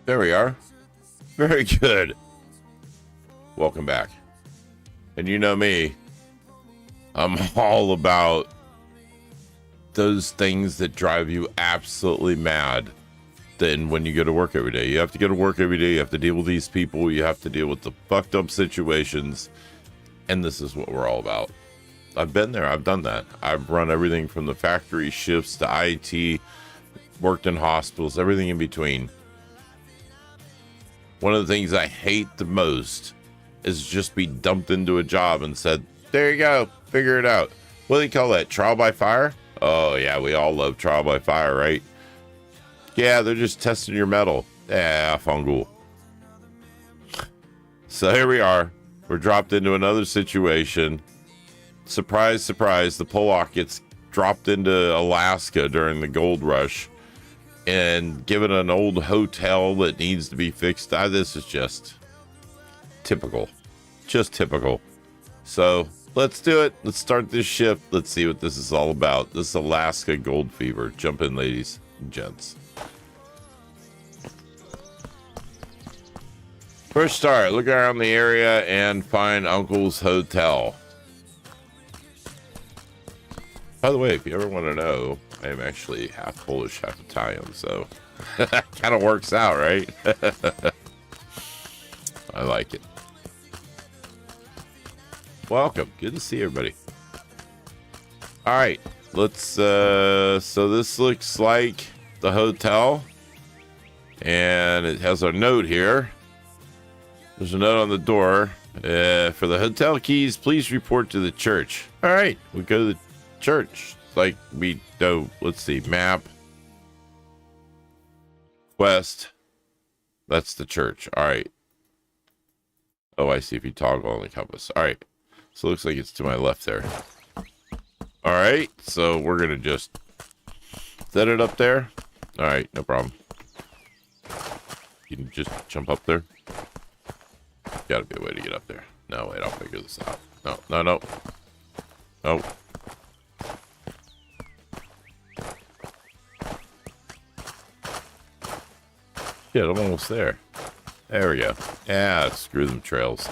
There we are. Very good. Welcome back. And you know me, I'm all about those things that drive you absolutely mad. Then when you go to work every day, you have to go to work every day. You have to deal with these people. You have to deal with the fucked up situations. And this is what we're all about. I've been there. I've done that. I've run everything from the factory shifts to IT, worked in hospitals, everything in between. One of the things I hate the most is just be dumped into a job and said, there you go, figure it out. What do they call that? Trial by fire? Oh yeah, we all love trial by fire, right? Yeah, they're just testing your metal. Yeah, fungal. So here we are. We're dropped into another situation. Surprise, surprise, the Pollock gets dropped into Alaska during the gold rush and given an old hotel that needs to be fixed. This is just typical. Just typical. So let's do it. Let's start this shift. Let's see what this is all about. This is Alaska gold fever. Jump in, ladies and gents. First start, look around the area and find Uncle's Hotel. By the way, if you ever want to know, I am actually half Polish, half Italian, so kind of works out, right? I like it. Welcome. Good to see everybody. All right, let's, so this looks like the hotel, and it has a note here. There's a note on the door. For the hotel keys, please report to the church. All right, we go to the church. Like we go, let's see, map, quest. That's the church. All right. Oh, I see. If you toggle on the compass. All right. So it looks like it's to my left there. All right. So we're going to just set it up there. All right. No problem. You can just jump up there. Gotta be a way to get up there. No, wait, I'll figure this out. No, no, no. No. Shit, I'm almost there. There we go. Yeah, screw them trails.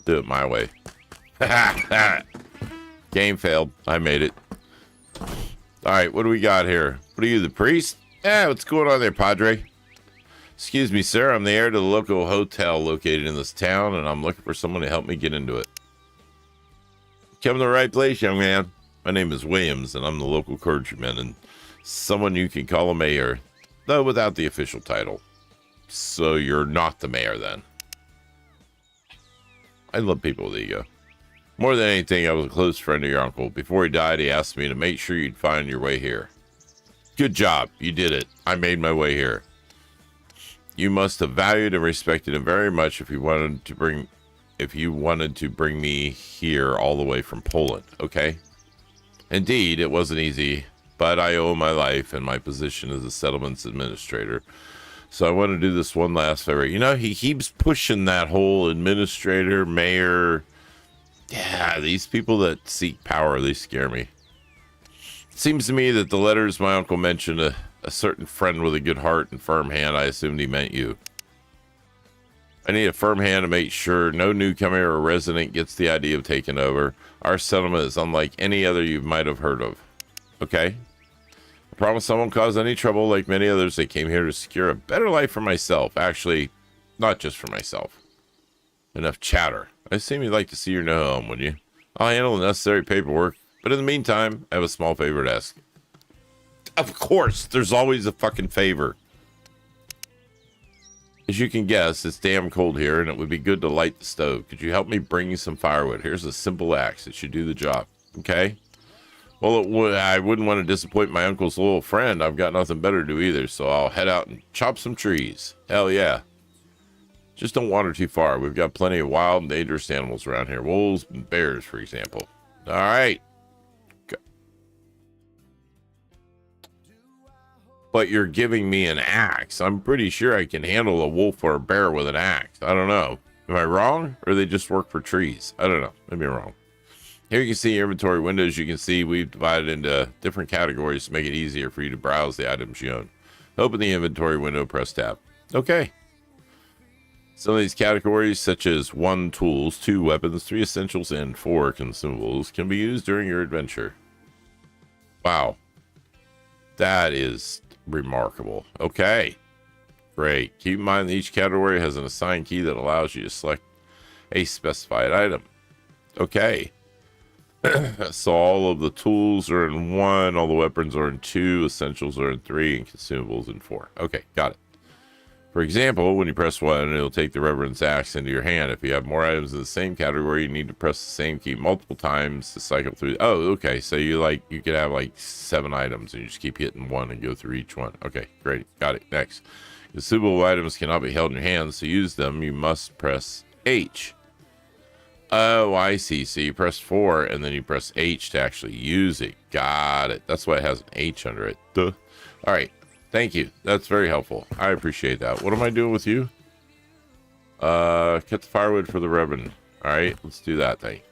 Do it my way. Game failed. I made it. Alright, what do we got here? What are you, the priest? Yeah, what's going on there, Padre? Excuse me, sir. I'm the heir to the local hotel located in this town, and I'm looking for someone to help me get into it. Come to the right place, young man. My name is Williams, and I'm the local clergyman, and someone you can call a mayor, though without the official title. So you're not the mayor, then. I love people with ego. More than anything, I was a close friend of your uncle. Before he died, he asked me to make sure you'd find your way here. Good job. You did it. I made my way here. You must have valued and respected him very much if you wanted to bring me here all the way from Poland, okay? Indeed, it wasn't easy, but I owe my life and my position as a settlements administrator. So I want to do this one last favor. You know, he keeps pushing that whole administrator, mayor. Yeah, these people that seek power, they scare me. It seems to me that the letters my uncle mentioned a certain friend with a good heart and firm hand. I assumed he meant you. I need a firm hand to make sure no newcomer or resident gets the idea of taking over. Our settlement is unlike any other you might have heard of. Okay? I promise I won't cause any trouble. Like many others, I came here to secure a better life for myself. Actually, not just for myself. Enough chatter. I assume you'd like to see your new home, would you? I'll handle the necessary paperwork. But in the meantime, I have a small favor to ask. Of course, there's always a fucking favor. As you can guess, it's damn cold here, and it would be good to light the stove. Could you help me bring you some firewood? Here's a simple axe. It should do the job. Okay? Well, I wouldn't want to disappoint my uncle's loyal friend. I've got nothing better to do either, so I'll head out and chop some trees. Hell yeah. Just don't wander too far. We've got plenty of wild and dangerous animals around here. Wolves and bears, for example. All right. But you're giving me an axe. I'm pretty sure I can handle a wolf or a bear with an axe. I don't know. Am I wrong? Or they just work for trees? I don't know. Maybe I'm wrong. Here you can see your inventory windows. You can see we've divided into different categories to make it easier for you to browse the items you own. Open the inventory window, press tab. Okay. Some of these categories, such as 1 tools, 2 weapons, 3 essentials, and 4 consumables, can be used during your adventure. Wow. That is remarkable. Okay. Great. Keep in mind that each category has an assigned key that allows you to select a specified item. Okay. So all of the tools are in 1, all the weapons are in 2, essentials are in 3, and consumables in 4. Okay, got it. For example, when you press 1, it'll take the Reverend's axe into your hand. If you have more items in the same category, you need to press the same key multiple times to cycle through. Oh, okay. So you could have like 7 items and you just keep hitting 1 and go through each one. Okay, great. Got it. Next. Consumable items cannot be held in your hands. To use them, you must press H. Oh, I see. So you press 4 and then you press H to actually use it. Got it. That's why it has an H under it. Duh. All right. Thank you. That's very helpful. I appreciate that. What am I doing with you? Cut the firewood for the ribbon. All right, let's do that thing.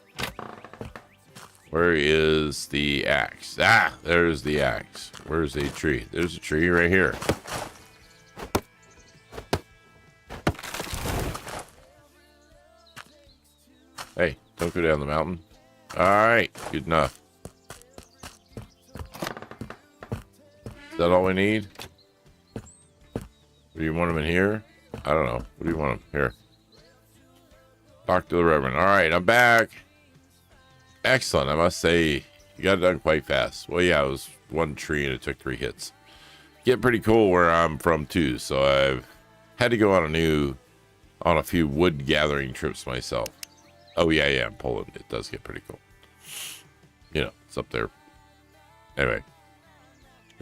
Where is the axe? Ah, there's the axe. Where's the tree? There's a tree right here. Hey, don't go down the mountain. All right, good enough. Is that all we need? Do you want him in here? I don't know. What do you want him? Here. Talk to the Reverend. All right, I'm back. Excellent. I must say, you got it done quite fast. Well, yeah, it was 1 tree and it took 3 hits. Get pretty cool where I'm from too, so I've had to go on a few wood gathering trips myself. Oh yeah, in Poland it does get pretty cool. You know, it's up there. Anyway.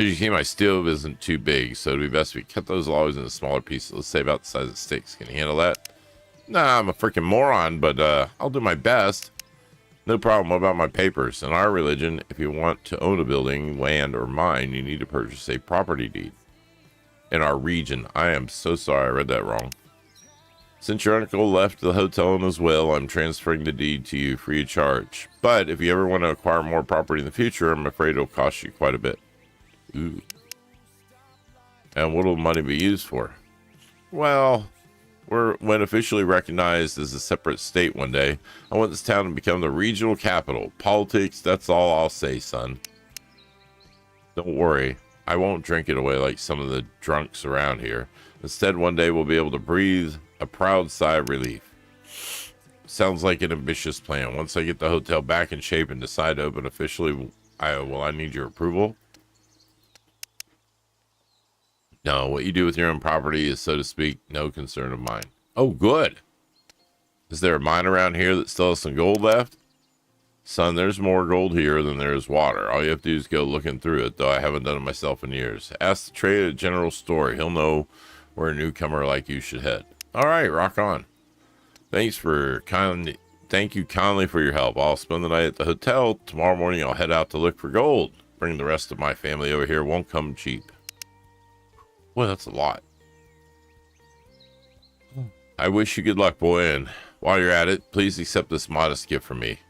As you can see, my stove isn't too big, so it'd be best if we cut those logs into smaller pieces. Let's say about the size of sticks. Can you handle that? Nah, I'm a freaking moron, but I'll do my best. No problem. What about my papers? In our religion, if you want to own a building, land, or mine, you need to purchase a property deed. In our region, I am so sorry I read that wrong. Since your uncle left the hotel in his will, I'm transferring the deed to you free of charge. But if you ever want to acquire more property in the future, I'm afraid it'll cost you quite a bit. Ooh. And what will money be used for? Well, when officially recognized as a separate state one day, I want this town to become the regional capital. Politics, that's all I'll say, son. Don't worry, I won't drink it away like some of the drunks around here. Instead, one day we'll be able to breathe a proud sigh of relief. Sounds like an ambitious plan. Once I get the hotel back in shape and decide to open officially, I need your approval. No, what you do with your own property is, so to speak, no concern of mine. Oh, good. Is there a mine around here that still has some gold left? Son, there's more gold here than there is water. All you have to do is go looking through it, though I haven't done it myself in years. Ask the trade at a general store. He'll know where a newcomer like you should head. All right, rock on. Thank you kindly for your help. I'll spend the night at the hotel. Tomorrow morning, I'll head out to look for gold. Bring the rest of my family over here. Won't come cheap. Well, that's a lot. I wish you good luck, boy, and while you're at it, please accept this modest gift from me.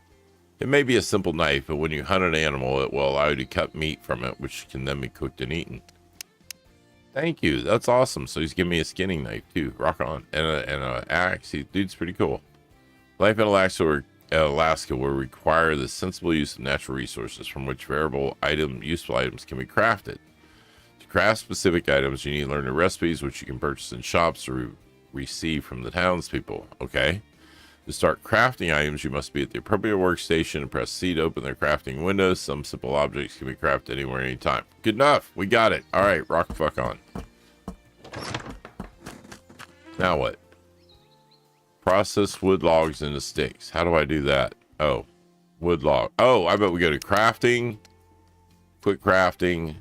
It may be a simple knife, but when you hunt an animal, it will allow you to cut meat from it, which can then be cooked and eaten. Thank you. That's awesome. So he's giving me a skinning knife, too. Rock on. And an axe. Dude's pretty cool. Life in Alaska will require the sensible use of natural resources from which useful items can be crafted. Craft specific items, you need to learn the recipes, which you can purchase in shops or receive from the townspeople. Okay. To start crafting items, you must be at the appropriate workstation and press C to open their crafting windows. Some simple objects can be crafted anywhere, anytime. Good enough. We got it. All right. Rock the fuck on. Now what? Process wood logs into sticks. How do I do that? Oh, wood log. Oh, I bet we go to crafting. Quick crafting.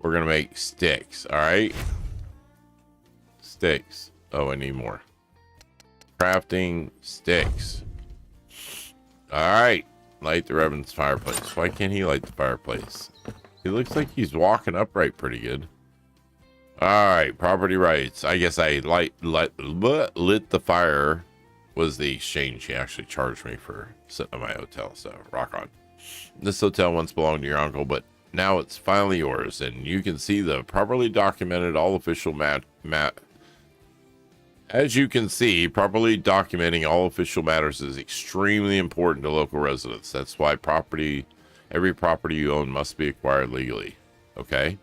We're going to make sticks, all right? Sticks. Oh, I need more. Crafting sticks. All right. Light the Reverend's fireplace. Why can't he light the fireplace? He looks like he's walking upright pretty good. All right. Property rights. I guess I lit the fire was the exchange. He actually charged me for sitting at my hotel, so rock on. This hotel once belonged to your uncle, but Now it's finally yours, and you can see the properly documented all official As you can see, properly documenting all official matters is extremely important to local residents. That's why every property you own must be acquired legally. Okay?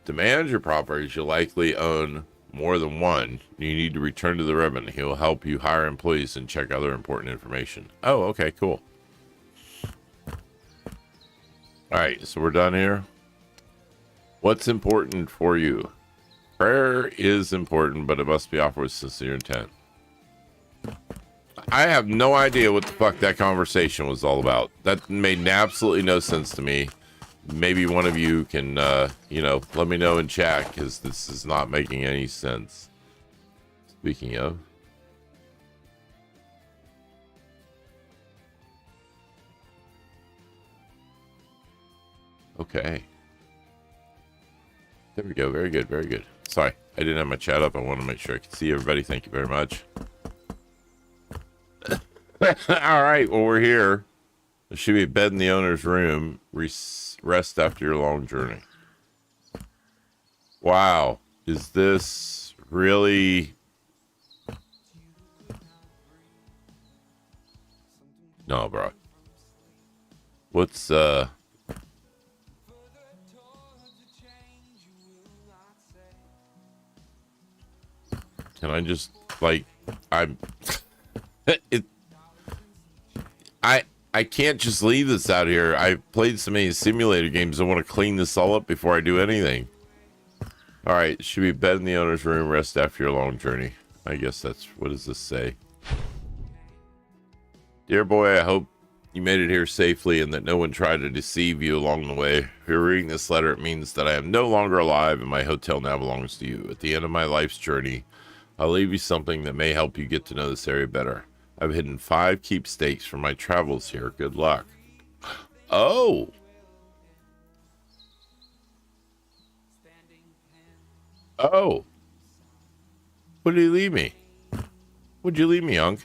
To manage your properties, you'll likely own more than one. You need to return to the Ribbon. He'll help you hire employees and check other important information. Oh, okay, cool. All right, so we're done here. What's important for you? Prayer is important, but it must be offered with sincere intent. I have no idea what the fuck that conversation was all about. That made absolutely no sense to me. Maybe one of you can, let me know in chat, because this is not making any sense. Speaking of. Okay. There we go. Very good. Very good. Sorry, I didn't have my chat up. I want to make sure I could see everybody. Thank you very much. All right. Well, we're here. There should be a bed in the owner's room. Rest after your long journey. Wow. Is this really... No, bro. What's, Can I just, like, I can't just leave this out here. I've played so many simulator games. I want to clean this all up before I do anything. All right, should be bed in the owner's room, rest after your long journey. I guess that's, what does this say? Dear boy, I hope you made it here safely and that no one tried to deceive you along the way. If you're reading this letter, it means that I am no longer alive and my hotel now belongs to you. At the end of my life's journey, I'll leave you something that may help you get to know this area better. I've hidden 5 keepsakes from my travels here. Good luck. Oh. Oh. What did he leave me? What'd you leave me, Unc?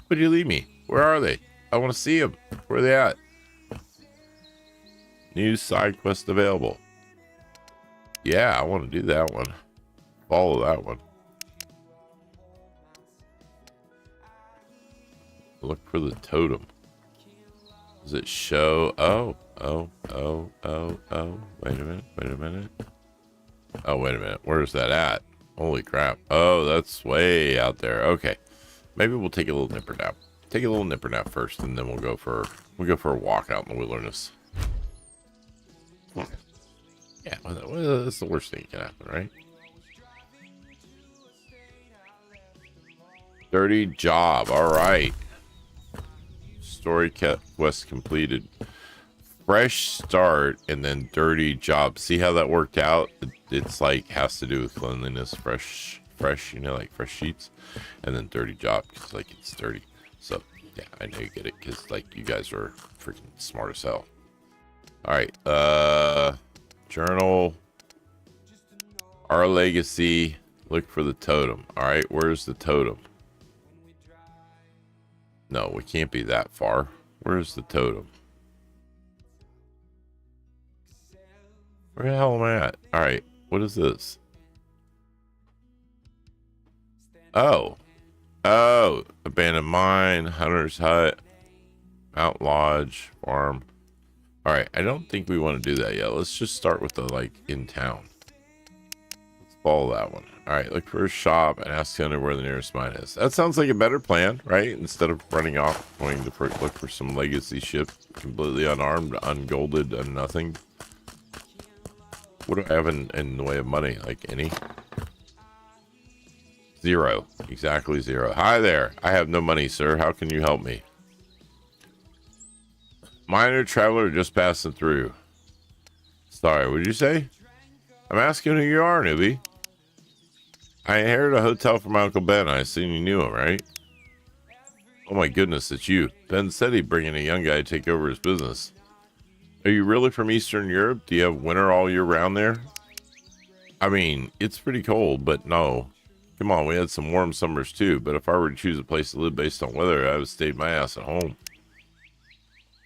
What'd you leave me? Where are they? I want to see them. Where are they at? New side quest available. Yeah, I want to do that one. Follow that one. Look for the totem. Does it show? Oh. Wait a minute. Oh, wait a minute. Where's that at? Holy crap. Oh, that's way out there. Okay. Maybe we'll take a little nipper nap. Take a little nipper nap first, and then we'll go for a walk out in the wilderness. Yeah, well, that's the worst thing that can happen, right? Dirty job. All right. Story quest completed. Fresh start and then dirty job. See how that worked out? It's like has to do with cleanliness. Fresh, you know, like fresh sheets. And then dirty job because like it's dirty. So yeah, I know you get it because like you guys are freaking smart as hell. All right. Journal. Our legacy. Look for the totem. All right. Where's the totem? No, we can't be that far. Where's the totem? Where the hell am I at? All right. What is this? Oh. Oh. Abandoned mine. Hunter's hut. Mount Lodge. Farm. All right. I don't think we want to do that yet. Let's just start with the, like, in town. Let's follow that one. All right. Look for a shop and ask Hunter where the nearest mine is. That sounds like a better plan, right? Instead of running off, going to look for some legacy ship, completely unarmed, ungolded, and nothing. What do I have in the way of money? Like any? 0. Exactly 0. Hi there. I have no money, sir. How can you help me? Minor traveler just passing through. Sorry, what did you say? I'm asking who you are, newbie. I inherited a hotel from my Uncle Ben. I assume you knew him, right? Oh my goodness, it's you. Ben said he'd bring in a young guy to take over his business. Are you really from Eastern Europe? Do you have winter all year round there? I mean, it's pretty cold, but no. Come on, we had some warm summers too, but if I were to choose a place to live based on weather, I would have stayed my ass at home.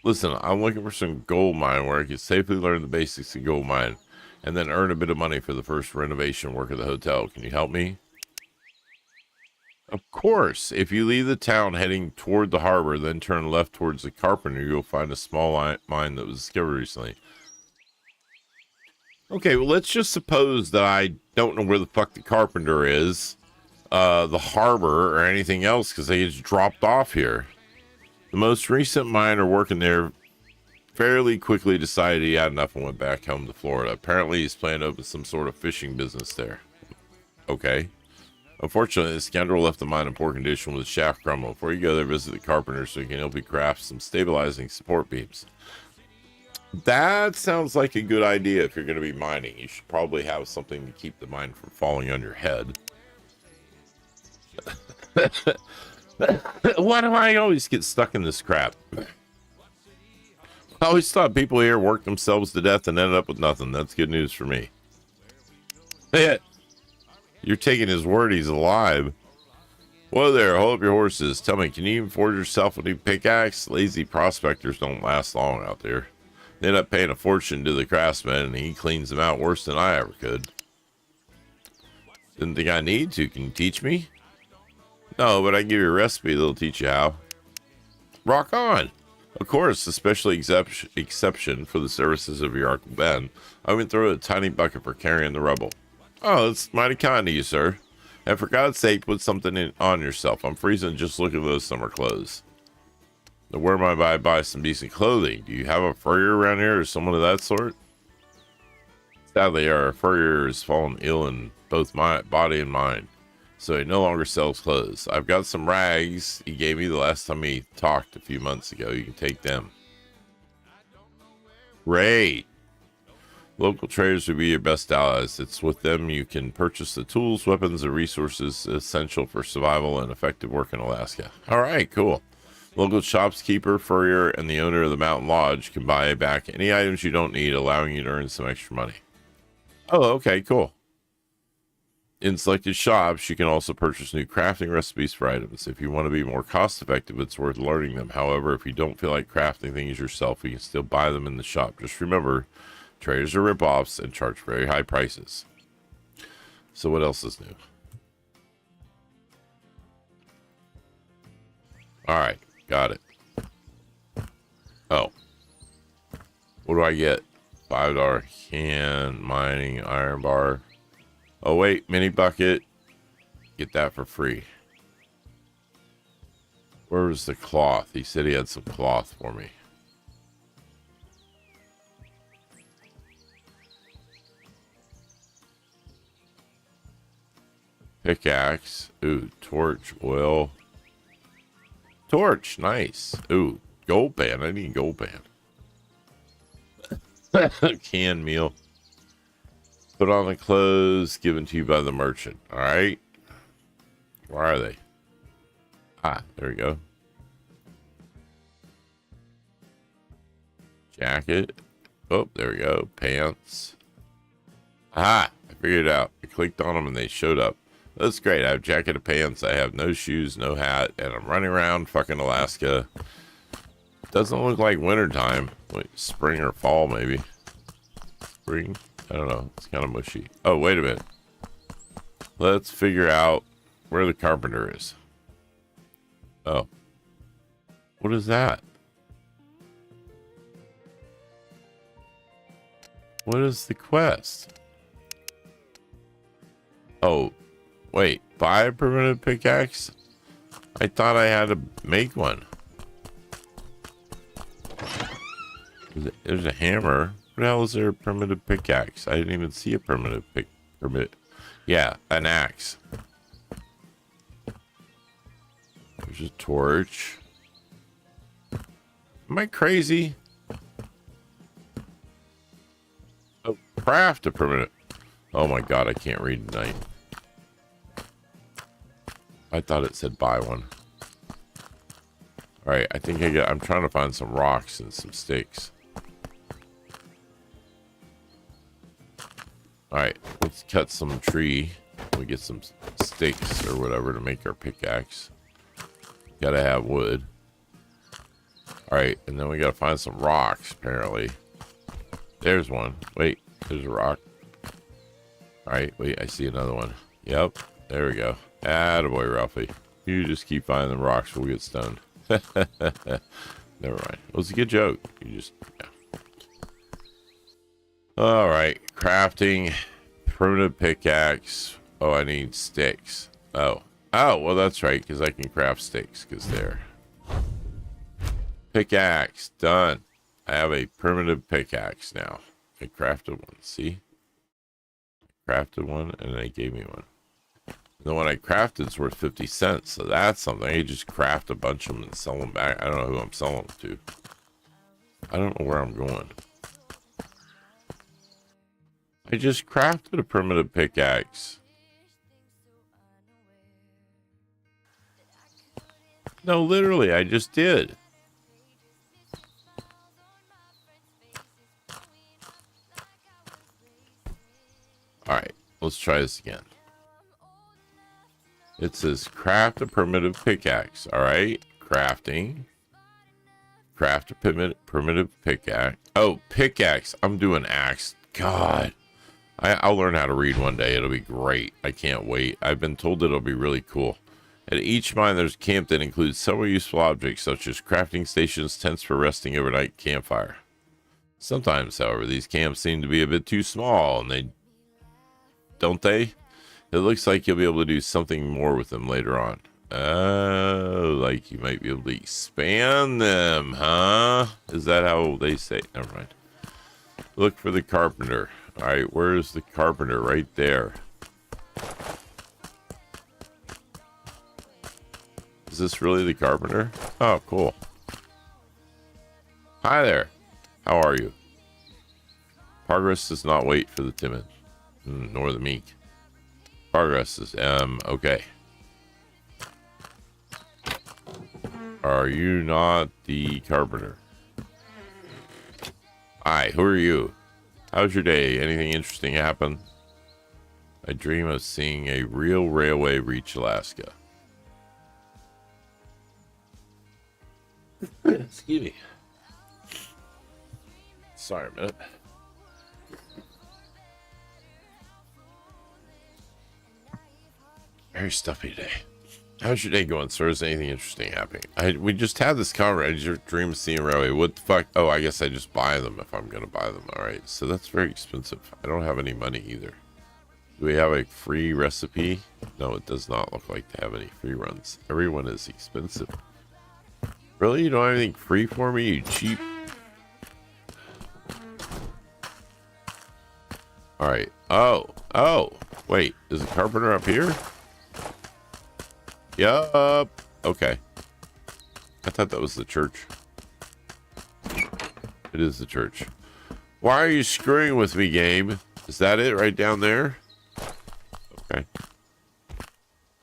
Listen, I'm looking for some gold mine where I can safely learn the basics of gold mine and then earn a bit of money for the first renovation work of the hotel. Can you help me? Of course. If you leave the town heading toward the harbor, then turn left towards the Carpenter, you'll find a small mine that was discovered recently. Okay, well, let's just suppose that I don't know where the fuck the Carpenter is, the harbor, or anything else, because they just dropped off here. The most recent miner working there fairly quickly decided he had enough and went back home to Florida. Apparently, he's planning to open some sort of fishing business there. Okay. Unfortunately, the scoundrel left the mine in poor condition with the shaft crumbled. Before you go there, visit the Carpenter so you can help you craft some stabilizing support beams. That sounds like a good idea if you're going to be mining. You should probably have something to keep the mine from falling on your head. Why do I always get stuck in this crap? I always thought people here worked themselves to death and ended up with nothing. That's good news for me. You're taking his word he's alive. Whoa there, hold up your horses. Tell me, can you even forge yourself a new pickaxe? Lazy prospectors don't last long out there. They end up paying a fortune to the craftsman, and he cleans them out worse than I ever could. Didn't think I need to. Can you teach me? No, but I can give you a recipe that'll teach you how. Rock on! Of course, a special exception for the services of your Uncle Ben. I'm going to throw a tiny bucket for carrying the rubble. Oh, that's mighty kind of you, sir. And for God's sake, put something on yourself. I'm freezing just look at those summer clothes. Now, where might I buy some decent clothing? Do you have a furrier around here or someone of that sort? Sadly, our furrier has fallen ill in both my body and mind, so he no longer sells clothes. I've got some rags he gave me the last time we talked a few months ago. You can take them. Great. Local traders will be your best allies. It's with them you can purchase the tools, weapons, and resources essential for survival and effective work in Alaska. All right, cool. Local shopkeeper, furrier, and the owner of the mountain lodge can buy back any items you don't need, allowing you to earn some extra money. Oh, okay, cool. In selected shops, you can also purchase new crafting recipes for items. If you want to be more cost effective, it's worth learning them. However, if you don't feel like crafting things yourself, you can still buy them in the shop. Just remember, traders are rip-offs and charge very high prices. So what else is new? All right, got it. Oh. What do I get? $5 can, mining, iron bar. Oh, wait, mini bucket. Get that for free. Where was the cloth? He said he had some cloth for me. Pickaxe. Ooh, torch, oil. Torch, nice. Ooh, gold band. I need gold band. Canned meal. Put on the clothes given to you by the merchant. All right. Where are they? Ah, there we go. Jacket. Oh, there we go. Pants. Ah, I figured it out. I clicked on them and they showed up. That's great. I have jacket and pants. I have no shoes, no hat, and I'm running around fucking Alaska. Doesn't look like wintertime. Wait, spring or fall, maybe. Spring? I don't know. It's kind of mushy. Oh, wait a minute. Let's figure out where the Carpenter is. Oh. What is that? What is the quest? Oh, wait. Buy a primitive pickaxe? I thought I had to make one. There's a hammer. What the hell is there a primitive pickaxe? I didn't even see a primitive Yeah, an axe. There's a torch. Am I crazy? Oh, craft a primitive. Oh my god, I can't read tonight. I thought it said buy one. Alright, I think I'm trying to find some rocks and some sticks. Alright, let's cut some tree. We get some sticks or whatever to make our pickaxe. Gotta have wood. All right, and then we gotta find some rocks, apparently. There's one. Wait, there's a rock. All right, wait, I see another one. Yep, there we go. Attaboy, Ralphie. You just keep finding the rocks, we'll get stoned. Never mind. It was a good joke. You just, yeah. All right, crafting, primitive pickaxe. Oh, I need sticks. Oh, well, that's right, because I can craft sticks, because they're... Pickaxe, done. I have a primitive pickaxe now. I crafted one, see? Crafted one, and they gave me one. The one I crafted is worth 50 cents, so that's something. I just craft a bunch of them and sell them back. I don't know who I'm selling them to. I don't know where I'm going. I just crafted a primitive pickaxe. No, literally, I just did. Alright, let's try this again. It says craft a primitive pickaxe. Alright, crafting. Craft a primitive pickaxe. Oh, pickaxe. I'm doing axe. God. I'll learn how to read one day. It'll be great. I can't wait. I've been told it'll be really cool. At each mine, there's a camp that includes several useful objects, such as crafting stations, tents for resting overnight, campfire. Sometimes, however, these camps seem to be a bit too small, and don't they? It looks like you'll be able to do something more with them later on. Oh, like you might be able to expand them, huh? Is that how they say? Never mind. Look for the carpenter. All right, where's the carpenter? Right there. Is this really the carpenter? Oh, cool. Hi there. How are you? Progress does not wait for the timid, nor the meek. Progress is, okay. Are you not the carpenter? Hi, who are you? How's your day? Anything interesting happen? I dream of seeing a real railway reach Alaska. Excuse me. Sorry a minute. Very stuffy today. How's your day going, sir? Is anything interesting happening? We just had this conversation. I dream of seeing a railway. What the fuck? Oh, I guess I just buy them if I'm going to buy them. All right. So that's very expensive. I don't have any money either. Do we have a free recipe? No, it does not look like to have any free runs. Everyone is expensive. Really? You don't have anything free for me, you cheap? All right. Oh. Wait. Is the carpenter up here? Yup. Okay. I thought that was the church. It is the church. Why are you screwing with me, game? Is that it right down there? Okay.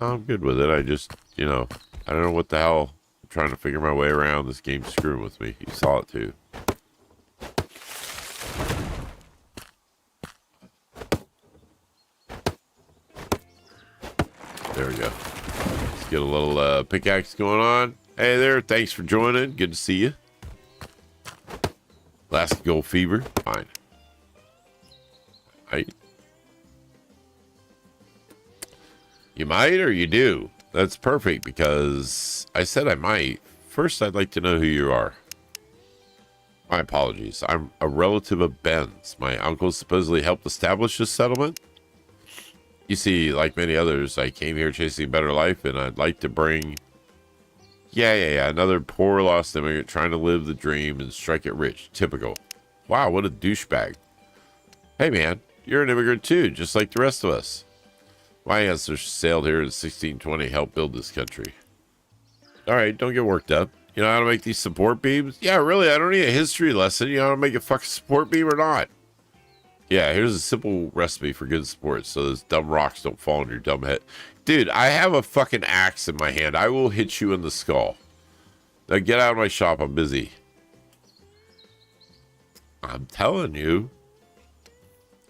I'm good with it. I just, I don't know what the hell. I'm trying to figure my way around. This game's screwing with me. You saw it too. There we go. Let's get a little pickaxe going on. Hey there, thanks for joining. Good to see you. Last gold fever. Fine. You might or you do. That's perfect because I said I might. First, I'd like to know who you are. My apologies. I'm a relative of Ben's. My uncle supposedly helped establish this settlement. You see, like many others, I came here chasing a better life, and I'd like to bring... Yeah, another poor lost immigrant trying to live the dream and strike it rich. Typical. Wow, what a douchebag. Hey, man, you're an immigrant too, just like the rest of us. My ancestors sailed here in 1620 to help build this country. All right, don't get worked up. You know how to make these support beams? Yeah, really, I don't need a history lesson. You know how to make a fucking support beam or not? Yeah, here's a simple recipe for good support so those dumb rocks don't fall on your dumb head. Dude, I have a fucking axe in my hand. I will hit you in the skull. Now get out of my shop. I'm busy. I'm telling you.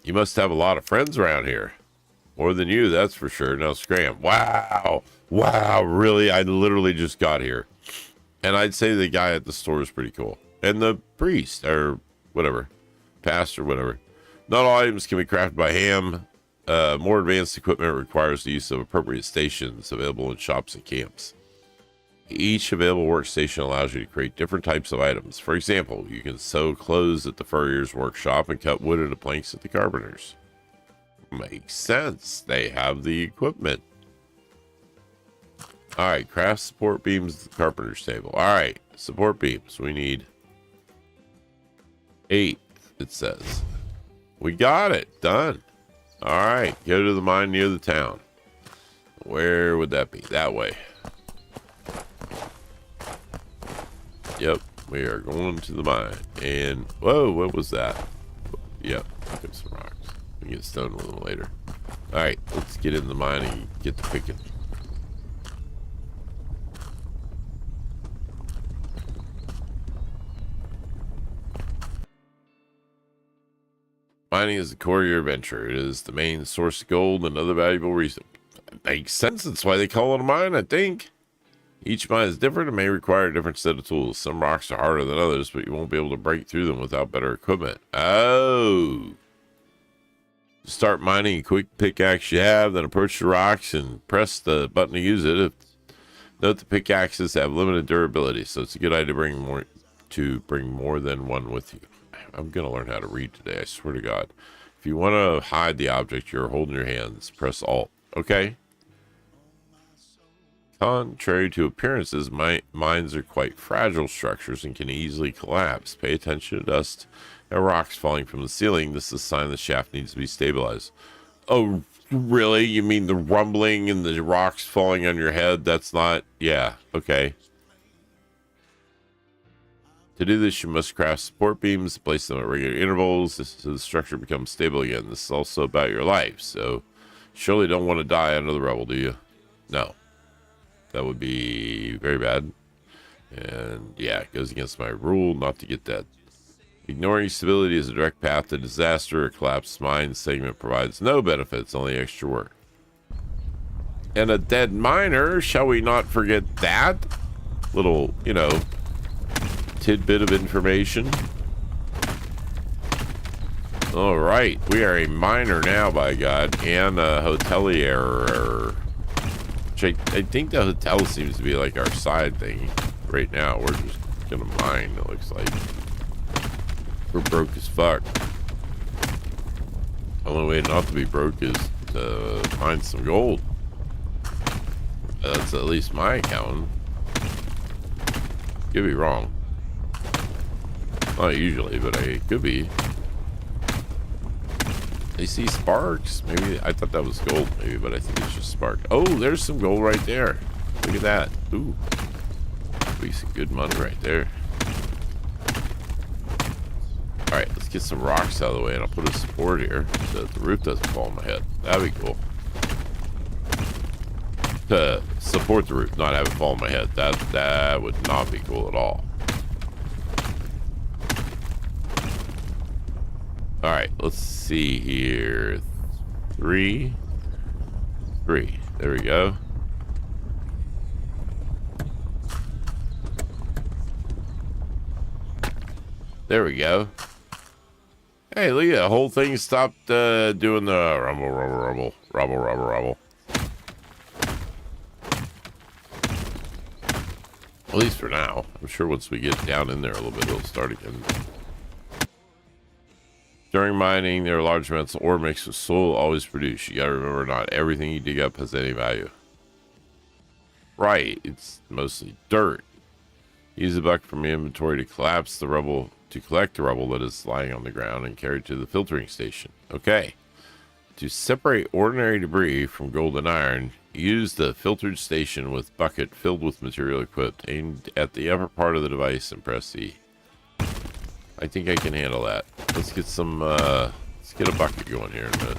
You must have a lot of friends around here. More than you, that's for sure. Now scram. Wow. Wow, really? I literally just got here. And I'd say the guy at the store is pretty cool. And the priest, or whatever, pastor, whatever. Not all items can be crafted by hand. More advanced equipment requires the use of appropriate stations available in shops and camps. Each available workstation allows you to create different types of items. For example, you can sew clothes at the furrier's workshop and cut wood into planks at the carpenter's. Makes sense. They have the equipment. All right, craft support beams at the carpenter's table. All right, support beams. We need 8, it says. We got it. Done. All right, go to the mine near the town. Where would that be? That way. Yep, we are going to the mine. And, whoa, what was that? Yep, pick up some rocks. We can get stone a little later. All right, let's get in the mine and get to picking. Mining is the core of your adventure. It is the main source of gold and other valuable resources. Makes sense. That's why they call it a mine, I think. Each mine is different and may require a different set of tools. Some rocks are harder than others, but you won't be able to break through them without better equipment. Oh. To start mining, a quick pickaxe you have, then approach the rocks and press the button to use it. Note the pickaxes have limited durability, so it's a good idea to bring more than one with you. I'm going to learn how to read today, I swear to God. If you want to hide the object you're holding in your hands, press Alt. Okay. Contrary to appearances, mines are quite fragile structures and can easily collapse. Pay attention to dust and rocks falling from the ceiling. This is a sign the shaft needs to be stabilized. Oh, really? You mean the rumbling and the rocks falling on your head? That's not... Yeah, okay. To do this, you must craft support beams, place them at regular intervals so the structure becomes stable again. This is also about your life, so surely don't want to die under the rubble, do you? No. That would be very bad. And yeah, it goes against my rule not to get that. Ignoring stability is a direct path to disaster. A collapsed mine segment provides no benefits, only extra work. And a dead miner, shall we not forget that? Little, you know, tidbit of information. All right, we are a miner now, by God, and a hotelier. Which I think the hotel seems to be like our side thing right now. We're just gonna mine, it looks like. We're broke as fuck. The only way not to be broke is to find some gold. That's at least my account. Could be wrong. Not usually, but I could be. I see sparks. Maybe I thought that was gold, maybe, but I think it's just spark. Oh, there's some gold right there. Look at that. Ooh, be some good money right there. All right, let's get some rocks out of the way, and I'll put a support here so that the roof doesn't fall on my head. That'd be cool. To support the roof, not have it fall on my head. That would not be cool at all. All right, let's see here. 3. There we go. There we go. Hey, look at that. The whole thing stopped doing the rumble. At least for now. I'm sure once we get down in there a little bit, it'll start again. During mining, there are large amounts of ore mixed with soil always produced. You gotta remember, not everything you dig up has any value. Right, it's mostly dirt. Use a bucket from your inventory to collect the rubble that is lying on the ground and carry it to the filtering station. Okay. To separate ordinary debris from gold and iron, use the filtered station with bucket filled with material equipped, aimed at the upper part of the device, and press E. I think I can handle that. Let's get some, let's get a bucket going here in a minute.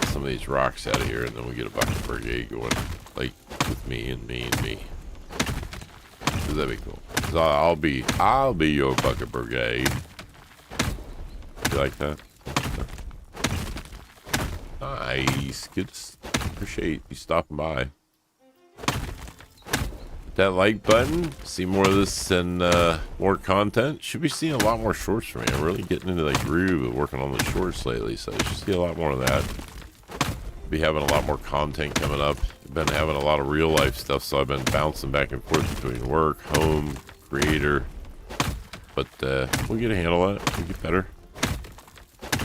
Get some of these rocks out of here, and then we get a bucket brigade going, like, with me and me and me. That'd be cool. So I'll be your bucket brigade. You like that? Nice. Good. Appreciate you stopping by. that like button. See more of this and more content. Should be seeing a lot more shorts from me. I'm really getting into the groove of working on the shorts lately, so I should see a lot more of that. Be having a lot more content coming up. I've been having a lot of real life stuff, so I've been bouncing back and forth between work, home, creator. But we'll get a handle on it. We'll get better.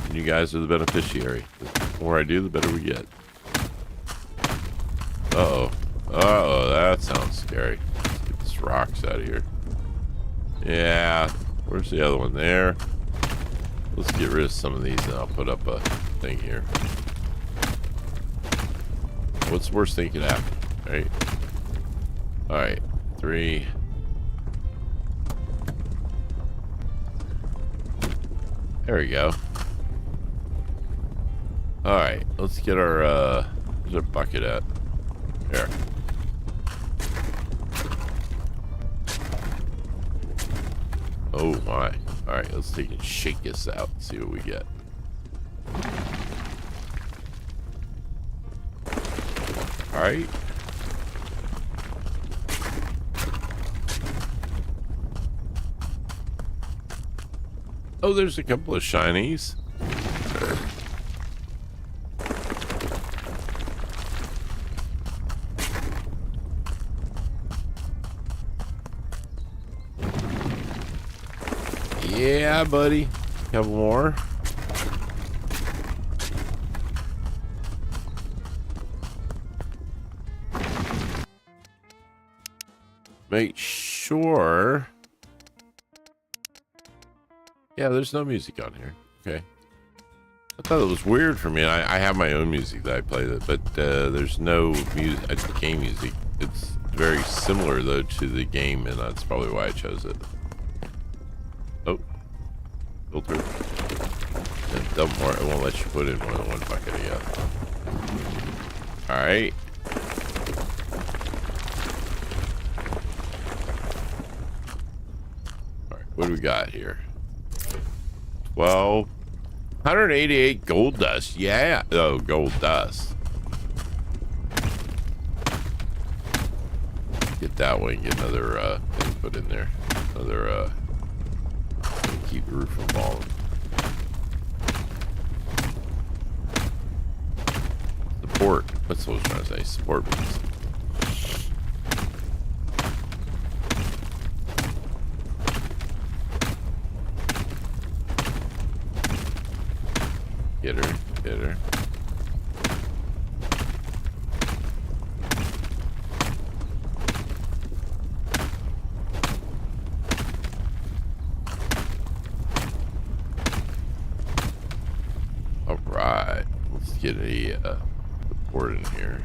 And you guys are the beneficiary. The more I do, the better we get. Uh-oh. Uh-oh, that sounds scary. Let's get these rocks out of here. Yeah. Where's the other one? There. Let's get rid of some of these and I'll put up a thing here. What's the worst thing could happen? Right? Alright. 3. There we go. Alright. Let's get our, where's our bucket at? There. Oh my. Alright, let's take and shake this out and see what we get. Alright. Oh, there's a couple of shinies. Yeah, buddy. Couple more. Make sure. Yeah, there's no music on here. Okay. I thought it was weird for me. I have my own music that I play, but there's no music, game music. It's very similar, though, to the game, and that's probably why I chose it. Oh. Filter. And double more. It won't let you put in more than one bucket again. Alright. Alright, what do we got here? 12. 188 gold dust. Yeah. Oh, gold dust. Get that one. Get another thing put in there. Another keep the roof from falling. Support. That's what I was trying to say. Support means. Get her. Get her. All right. Let's get a support in here.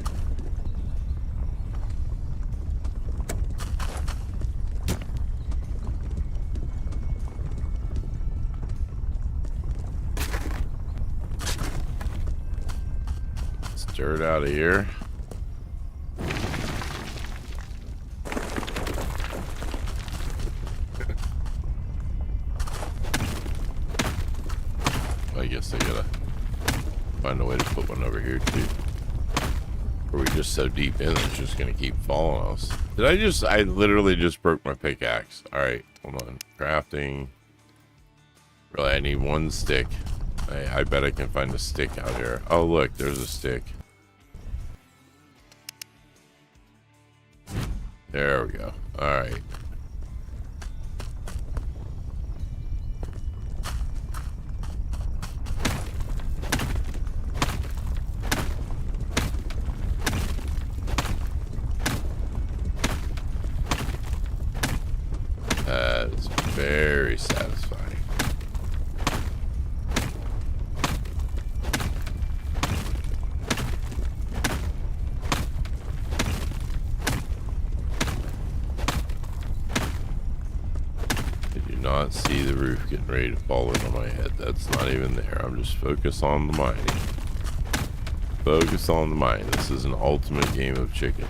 Dirt out of here. I guess I gotta find a way to put one over here too. Or we just so deep in it's just gonna keep following us. I literally just broke my pickaxe. Alright, hold on. Crafting. Really, I need one stick. I bet I can find a stick out here. Oh look, there's a stick. There we go. All right. That is very satisfying. Not see the roof getting ready to fall in on my head. That's not even there. I'm just focused on the mining. Focus on the mining. This is an ultimate game of chicken.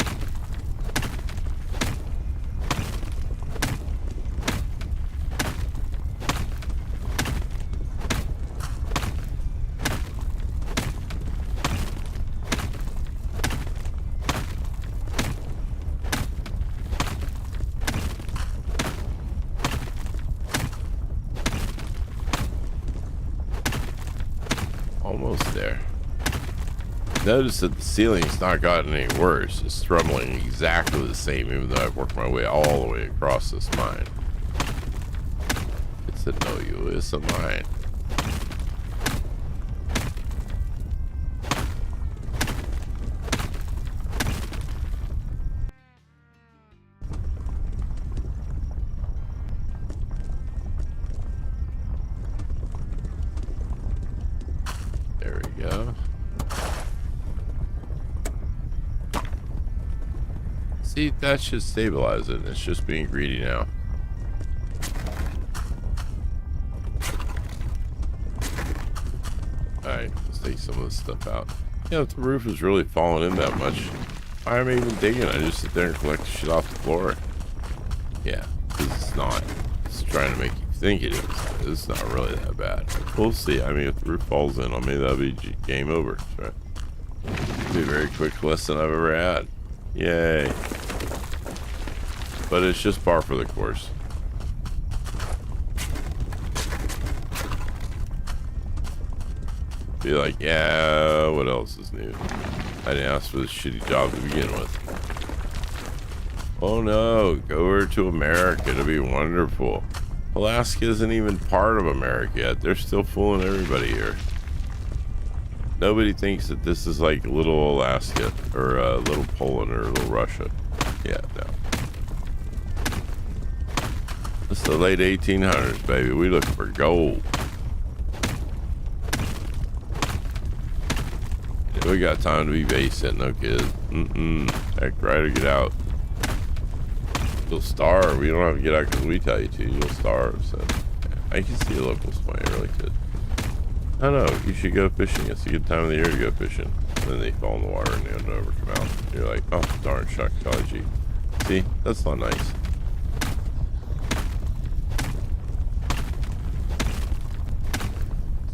Notice that the ceiling's not gotten any worse. It's rumbling exactly the same, even though I've worked my way all the way across this mine. It's a no you, it's a mine. There we go. See, that should stabilize it. It's just being greedy now. Alright, let's take some of this stuff out. Yeah, if the roof is really falling in that much, why am I even digging? I just sit there and collect the shit off the floor. Yeah, because it's not. It's trying to make you think it is. It's not really that bad. We'll see. I mean, if the roof falls in on me, that'll be game over. Right? It'll be a very quick lesson I've ever had. Yay. But it's just par for the course. Be like, yeah, what else is new? I didn't ask for this shitty job to begin with. Oh no, go over to America. It'll be wonderful. Alaska isn't even part of America yet. They're still fooling everybody here. Nobody thinks that this is like little Alaska or little Poland or little Russia. Yeah, no. It's the late 1800s, baby. We looking for gold. Yeah, we got time to be babysitting, no kids. Heck right, or get out. You'll starve. You don't have to get out because we tell you to. You'll starve. So yeah, I can see the locals playing really good. I don't know. You should go fishing. It's a good time of the year to go fishing. And then they fall in the water and they don't ever come out. You're like, oh darn, shucks, golly gee. See, that's not nice.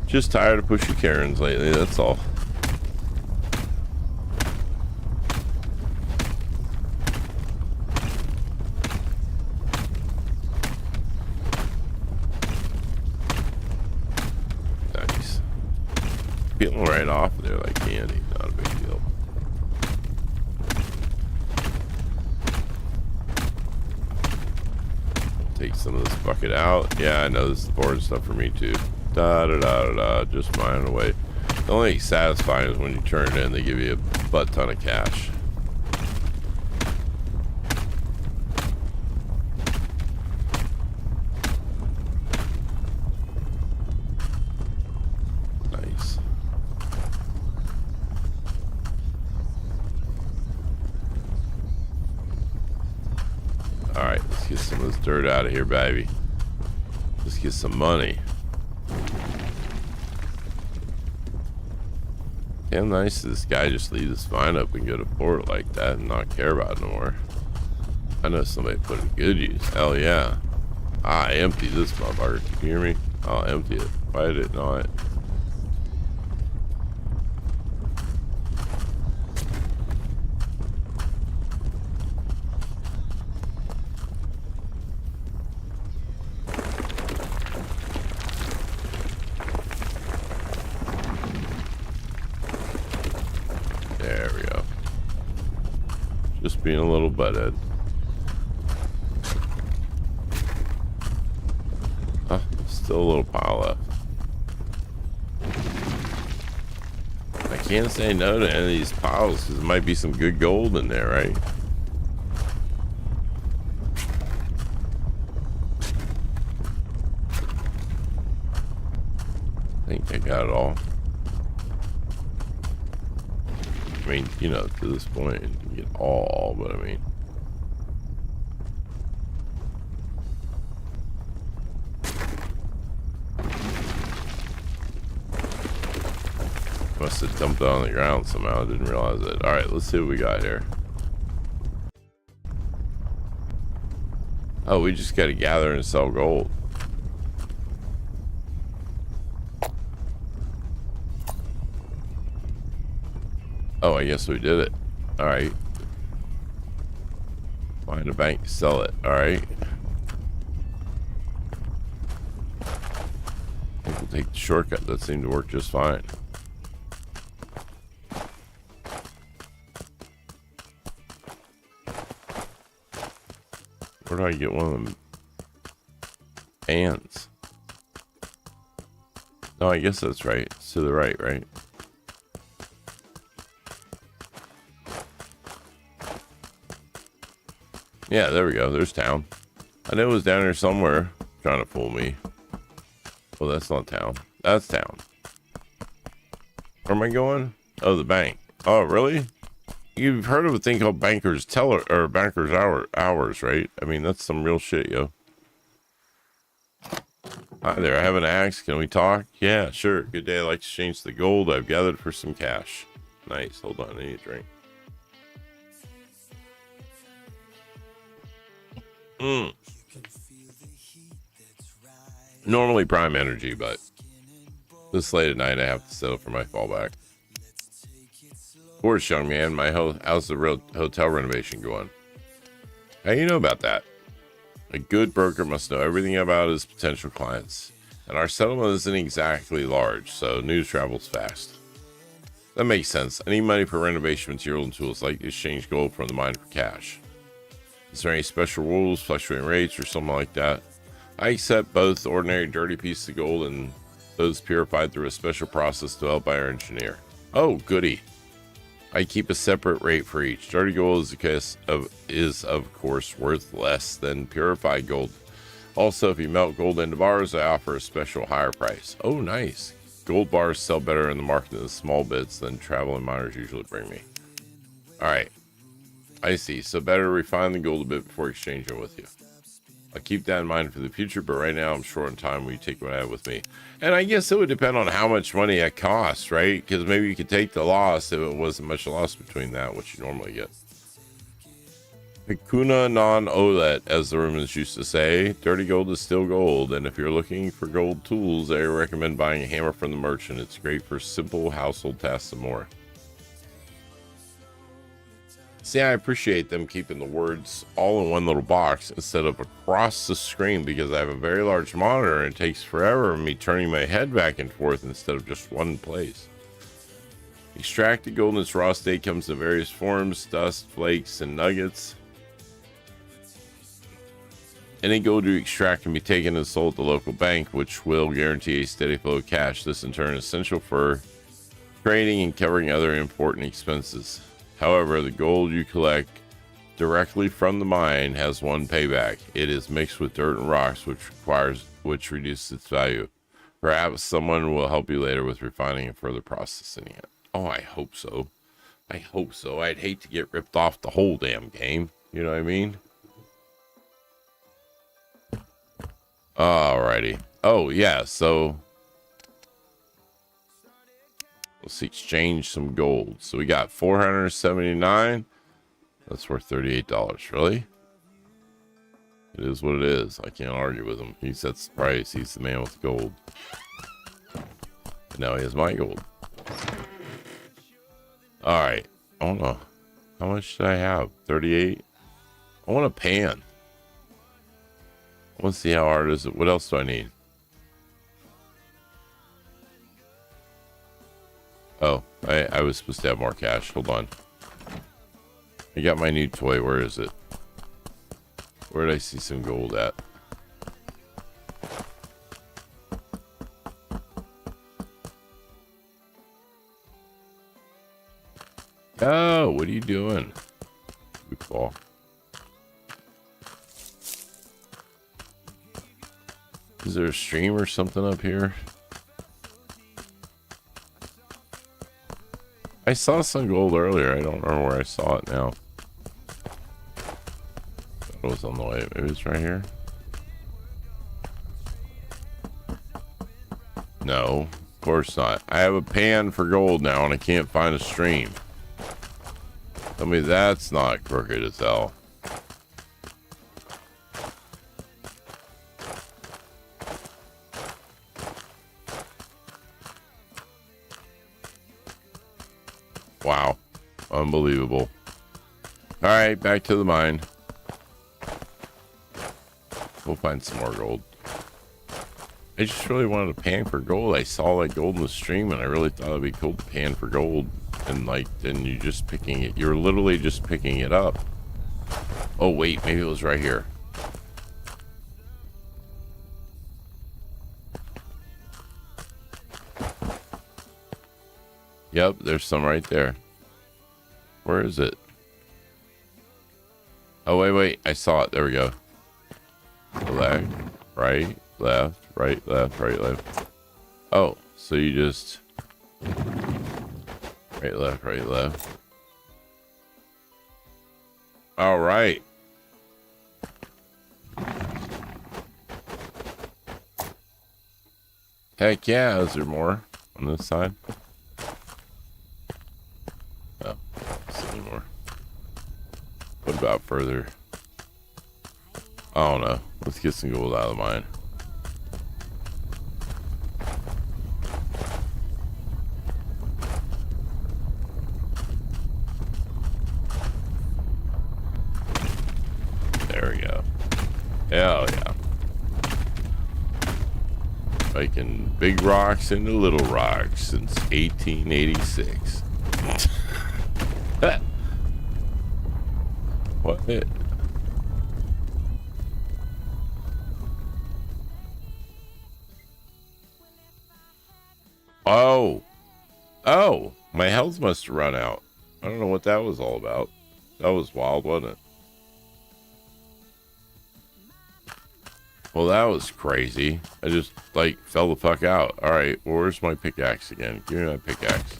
Just tired of pushy Karens lately, that's all. Nice. Peeling right off there like candy, not a big deal. Take some of this bucket out. Yeah, I know this is boring stuff for me too. Da da da da da, just mining away. The only satisfying is when you turn it in, they give you a butt ton of cash. Nice. Alright, let's get some of this dirt out of here, baby. Let's get some money. Damn nice that this guy just leave this mine up and go to port like that and not care about it no more. I know somebody put it to good use. Hell yeah. I empty this motherfucker. Can you hear me? I'll empty it. Why did it not? There we go. Just being a little butthead. Still a little pile left. I can't say no to any of these piles because there might be some good gold in there, right? I think I got it all. I mean, you know, to this point, you can get all, but I mean. Must have dumped it on the ground somehow. I didn't realize it. Alright, let's see what we got here. Oh, we just got to gather and sell gold. Oh, I guess we did it. Alright. Find a bank, sell it. Alright. I think we'll take the shortcut. That seemed to work just fine. Where do I get one of them pans? No, I guess that's right. It's to the right, right? Yeah, there we go. There's town. I knew it was down here somewhere. Trying to fool me. Oh, that's not town. That's town. Where am I going? Oh, the bank. Oh, really? You've heard of a thing called bankers teller or bankers hours, right? I mean, that's some real shit, yo. Hi there. I have an axe. Can we talk? Yeah, sure. Good day. I'd like to exchange the gold I've gathered for some cash. Nice. Hold on. I need a drink. Normally prime energy, but this late at night I have to settle for my fallback. Of course, young man. How's the real hotel renovation going? How do you know about that? A good broker must know everything about his potential clients, and our settlement isn't exactly large, so news travels fast. That makes sense. I need money for renovation material and tools, like to exchange gold from the mine for cash. Is there any special rules, fluctuating rates, or something like that? I accept both ordinary dirty pieces of gold and those purified through a special process developed by our engineer. Oh, goody. I keep a separate rate for each. Dirty gold is of course worth less than purified gold. Also, if you melt gold into bars, I offer a special higher price. Oh, nice. Gold bars sell better in the market than the small bits than traveling miners usually bring me. Alright. I see. So better refine the gold a bit before exchanging with you. I'll keep that in mind for the future, but right now I'm short on time when you take what I have with me. And I guess it would depend on how much money it costs, right? Because maybe you could take the loss if it wasn't much loss between that, which you normally get. Hakuna non olet, as the Romans used to say. Dirty gold is still gold, and if you're looking for gold tools, I recommend buying a hammer from the merchant. It's great for simple household tasks and more. See, I appreciate them keeping the words all in one little box instead of across the screen, because I have a very large monitor and it takes forever of me turning my head back and forth instead of just one place. Extracted gold in its raw state comes in various forms: dust, flakes, and nuggets. Any gold you extract can be taken and sold at the local bank, which will guarantee a steady flow of cash. This in turn is essential for trading and covering other important expenses. However, the gold you collect directly from the mine has one payback. It is mixed with dirt and rocks, which reduces its value. Perhaps someone will help you later with refining and further processing it. Oh, I hope so. I hope so. I'd hate to get ripped off the whole damn game. You know what I mean? Alrighty. Oh, yeah, so let's exchange some gold. So we got 479. That's worth $38. Really? It is what it is. I can't argue with him. He sets the price. He's the man with gold. And now he has my gold. Alright. I don't know. How much should I have? 38? I want a pan. I want to see how hard it is. What else do I need? Oh, I was supposed to have more cash. Hold on. I got my new toy. Where is it? Where did I see some gold at? Oh, what are you doing? Goofball. Is there a stream or something up here? I saw some gold earlier. I don't remember where I saw it now. It was on the way. Maybe it's right here. No, of course not. I have a pan for gold now and I can't find a stream. Tell me that's not crooked as hell. Wow. Unbelievable. Alright, back to the mine. We'll find some more gold. I just really wanted a pan for gold. I saw that gold in the stream and I really thought it'd be cool to pan for gold. And like, then you're just picking it. You're literally just picking it up. Oh wait, maybe it was right here. Yep, there's some right there. Where is it? Oh, wait. I saw it. There we go. Left, right, left, right, left, right, left. Oh, so you just... Right, left, right, left. All right. Heck yeah, is there more on this side? Oh, see more. What about further? I don't know. Let's get some gold out of the mine. There we go. Hell yeah. Making big rocks into little rocks since 1886. What? Oh, my health must have run out. I don't know what that was all about. That was wild, wasn't it? Well, that was crazy. I just, like, fell the fuck out. Alright, well, where's my pickaxe again? Give me my pickaxe.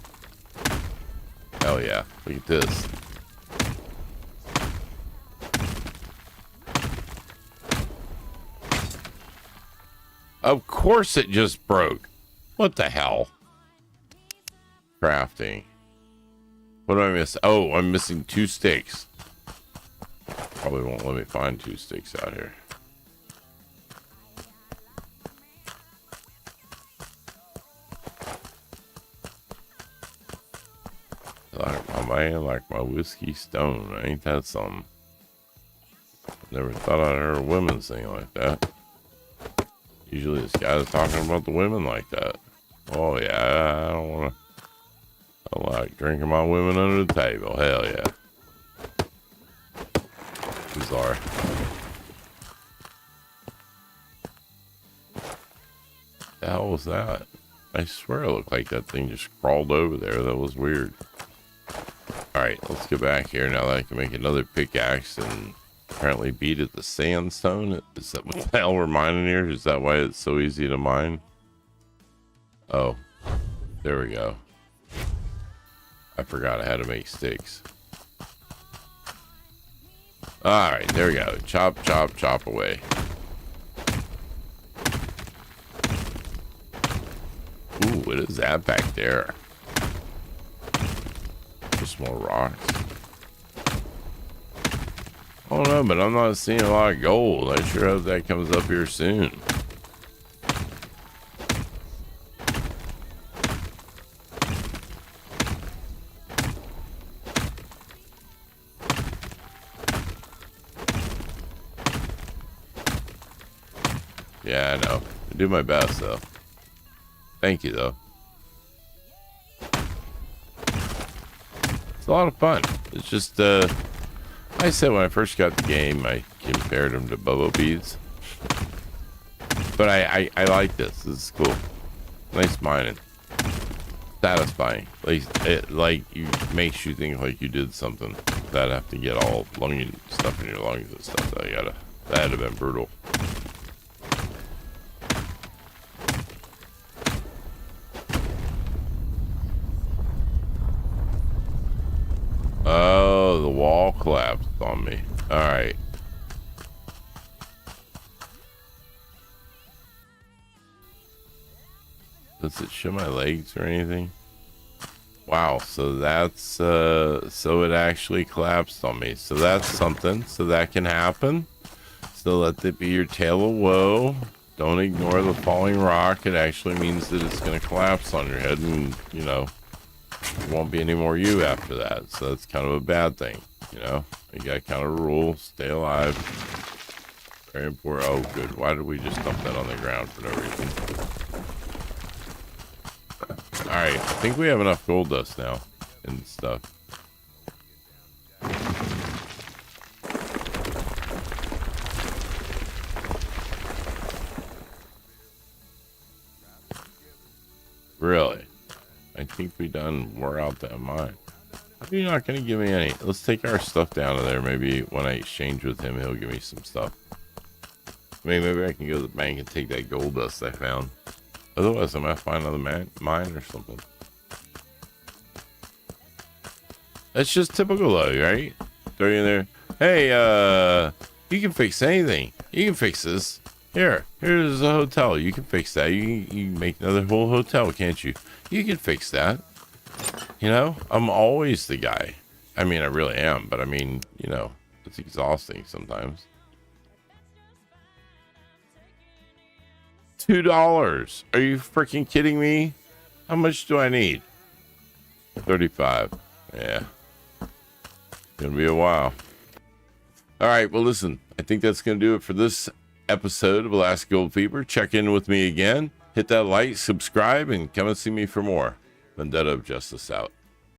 Hell yeah. Look at this. Of course it just broke. What the hell? Crafting. What do I miss? Oh, I'm missing 2 sticks. Probably won't let me find 2 sticks out here. Like my man, like my whiskey stone. Ain't that something? Never thought I'd heard a women sing like that. Usually this guy's talking about the women like that. Oh yeah, I don't want to. I like drinking my women under the table. Hell yeah. Bizarre. The hell was that? I swear it looked like that thing just crawled over there. That was weird. Alright, let's get back here now that I can make another pickaxe and apparently beat at the sandstone. Is that what the hell we're mining here? Is that why it's so easy to mine? Oh, there we go. I forgot I had to make sticks. Alright, there we go. Chop, chop, chop away. Ooh, what is that back there? Just more rocks. I don't know, but I'm not seeing a lot of gold. I sure hope that comes up here soon. Yeah, I know. I do my best, though. Thank you, though. It's a lot of fun. It's just, I said when I first got the game, I compared them to bubble beads. But I like this. This is cool. Nice mining. Satisfying. Like you makes you think like you did something. That have to get all lung stuff in your lungs and stuff. That had to have been brutal. Oh, the wall collapsed on me. All right. Does it show my legs or anything? Wow, so that's so it actually collapsed on me. So that's something. So that can happen. So let it be your tale of woe. Don't ignore the falling rock. It actually means that it's going to collapse on your head, and you know, there won't be any more you after that. So that's kind of a bad thing, you know. You got kind of a rule: stay alive. Very important. Oh, good. Why did we just dump that on the ground for no reason? All right, I think we have enough gold dust now and stuff. Really? I think we done wore out that mine. How are you not going to give me any? Let's take our stuff down to there. Maybe when I exchange with him, he'll give me some stuff. I mean, maybe I can go to the bank and take that gold dust I found. Otherwise, I might find another mine or something. That's just typical though, right? Throw you in there. Hey, you can fix anything. You can fix this. Here's a hotel. You can fix that. You can make another whole hotel, can't you? You can fix that. You know, I'm always the guy. I mean, I really am, but I mean, you know, it's exhausting sometimes. $2. Are you freaking kidding me? How much do I need? 35. Yeah. Gonna be a while. All right. Well, listen, I think that's going to do it for this episode of Alaska Gold Fever. Check in with me again. Hit that like, subscribe, and come and see me for more. Vendetta of Justice out.